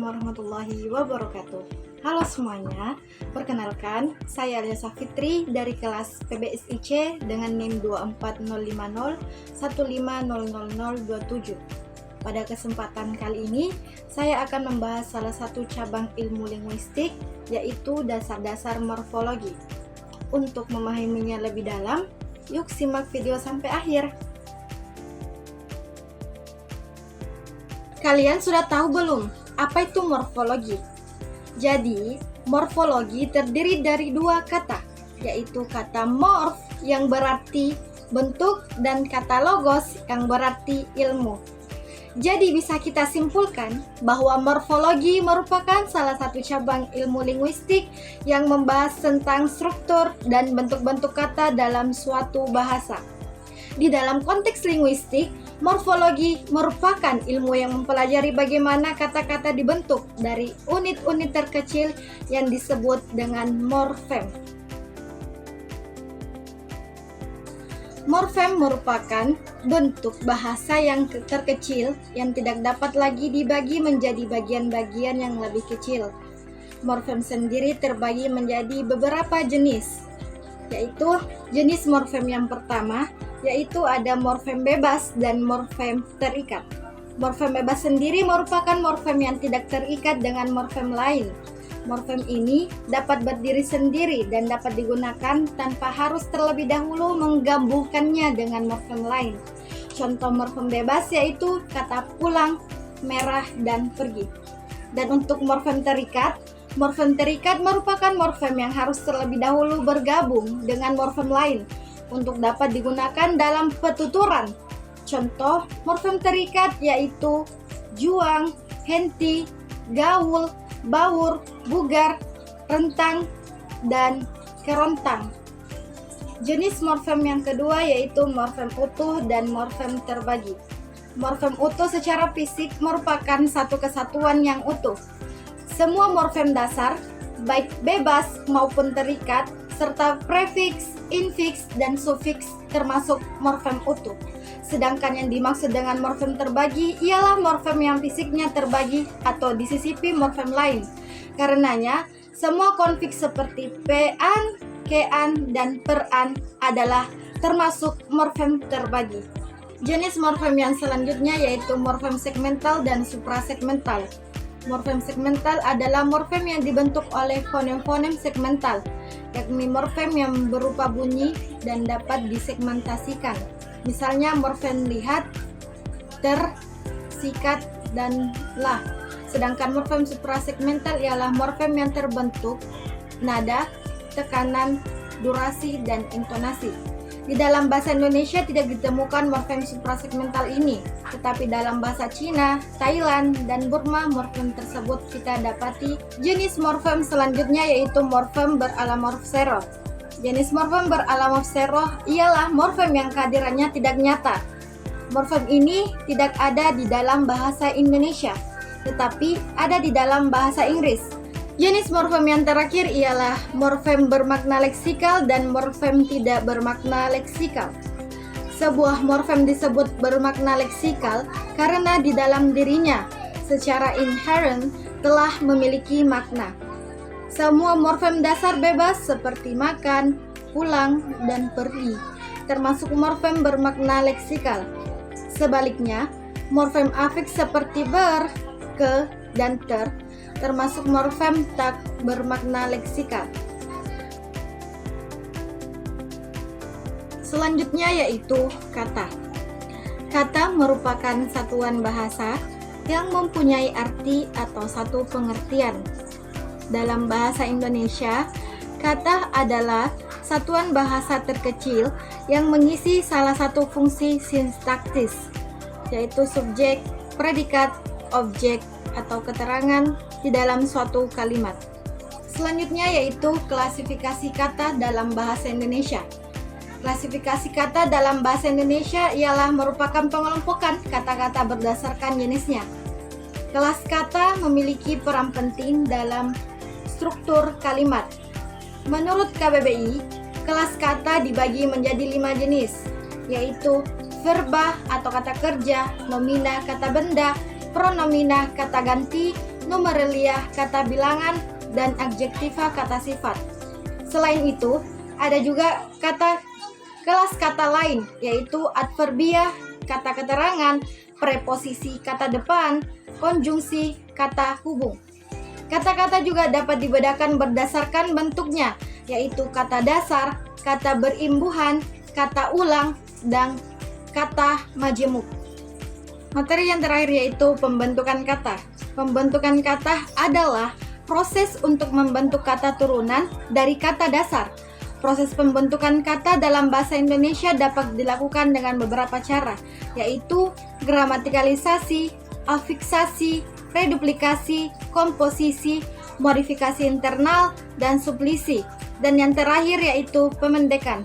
Assalamualaikum warahmatullahi wabarakatuh. Halo semuanya, perkenalkan saya Alyasa Fitri dari kelas PBSIC dengan NIM 24050150027. Pada kesempatan kali ini, saya akan membahas salah satu cabang ilmu linguistik, yaitu dasar-dasar morfologi. Untuk memahaminya lebih dalam, yuk simak video sampai akhir. Kalian sudah tahu belum apa itu morfologi? Jadi, morfologi terdiri dari dua kata, yaitu kata morf yang berarti bentuk dan kata logos yang berarti ilmu. Jadi bisa kita simpulkan bahwa morfologi merupakan salah satu cabang ilmu linguistik yang membahas tentang struktur dan bentuk-bentuk kata dalam suatu bahasa. Di dalam konteks linguistik, morfologi merupakan ilmu yang mempelajari bagaimana kata-kata dibentuk dari unit-unit terkecil yang disebut dengan morfem. Morfem merupakan bentuk bahasa yang terkecil yang tidak dapat lagi dibagi menjadi bagian-bagian yang lebih kecil. Morfem sendiri terbagi menjadi beberapa jenis, yaitu jenis morfem yang pertama, yaitu ada morfem bebas dan morfem terikat. Morfem bebas sendiri merupakan morfem yang tidak terikat dengan morfem lain. Morfem ini dapat berdiri sendiri dan dapat digunakan tanpa harus terlebih dahulu menggabungkannya dengan morfem lain. Contoh morfem bebas yaitu kata pulang, merah, dan pergi. Dan untuk morfem terikat merupakan morfem yang harus terlebih dahulu bergabung dengan morfem lain untuk dapat digunakan dalam petuturan. Contoh morfem terikat yaitu juang, henti, gaul, baur, bugar, rentang, dan kerontang. Jenis morfem yang kedua yaitu morfem utuh dan morfem terbagi. Morfem utuh secara fisik merupakan satu kesatuan yang utuh. Semua morfem dasar, baik bebas maupun terikat, serta prefiks, infiks, dan sufiks termasuk morfem utuh. Sedangkan yang dimaksud dengan morfem terbagi ialah morfem yang fisiknya terbagi atau disisipi morfem lain. Karenanya, semua konfiks seperti p-an, ke-an, dan per-an adalah termasuk morfem terbagi. Jenis morfem yang selanjutnya yaitu morfem segmental dan suprasegmental. Morfem segmental adalah morfem yang dibentuk oleh fonem-fonem segmental, yakni morfem yang berupa bunyi dan dapat disegmentasikan. Misalnya morfem lihat, ter, sikat, dan lah. Sedangkan morfem suprasegmental ialah morfem yang terbentuk nada, tekanan, durasi, dan intonasi. Di dalam bahasa Indonesia tidak ditemukan morfem suprasegmental ini, tetapi dalam bahasa Cina, Thailand, dan Burma morfem tersebut kita dapati. Jenis morfem selanjutnya yaitu morfem beralamorf seroh. Jenis morfem beralamorf seroh ialah morfem yang kehadirannya tidak nyata. Morfem ini tidak ada di dalam bahasa Indonesia, tetapi ada di dalam bahasa Inggris. Jenis morfem yang terakhir ialah morfem bermakna leksikal dan morfem tidak bermakna leksikal. Sebuah morfem disebut bermakna leksikal karena di dalam dirinya secara inherent telah memiliki makna. Semua morfem dasar bebas seperti makan, pulang, dan pergi termasuk morfem bermakna leksikal. Sebaliknya, morfem afiks seperti ber, ke, dan ter termasuk morfem tak bermakna leksikal. Selanjutnya yaitu kata. Kata merupakan satuan bahasa yang mempunyai arti atau satu pengertian. Dalam bahasa Indonesia, kata adalah satuan bahasa terkecil yang mengisi salah satu fungsi sintaktis, yaitu subjek, predikat, objek, atau keterangan di dalam suatu kalimat. Selanjutnya yaitu klasifikasi kata dalam bahasa Indonesia. Klasifikasi kata dalam bahasa Indonesia ialah merupakan pengelompokan kata-kata berdasarkan jenisnya. Kelas kata memiliki peran penting dalam struktur kalimat. Menurut KBBI, kelas kata dibagi menjadi 5 jenis, yaitu verba atau kata kerja, nomina kata benda, pronomina kata ganti, numeralia kata bilangan, dan adjektiva kata sifat. Selain itu, ada juga kelas kata lain, yaitu adverbia, kata keterangan, preposisi kata depan, konjungsi kata hubung. Kata-kata juga dapat dibedakan berdasarkan bentuknya, yaitu kata dasar, kata berimbuhan, kata ulang, dan kata majemuk. Materi yang terakhir yaitu pembentukan kata. Pembentukan kata adalah proses untuk membentuk kata turunan dari kata dasar. Proses pembentukan kata dalam bahasa Indonesia dapat dilakukan dengan beberapa cara, yaitu gramatikalisasi, afiksasi, reduplikasi, komposisi, modifikasi internal, dan sublisi. Dan yang terakhir yaitu pemendekan.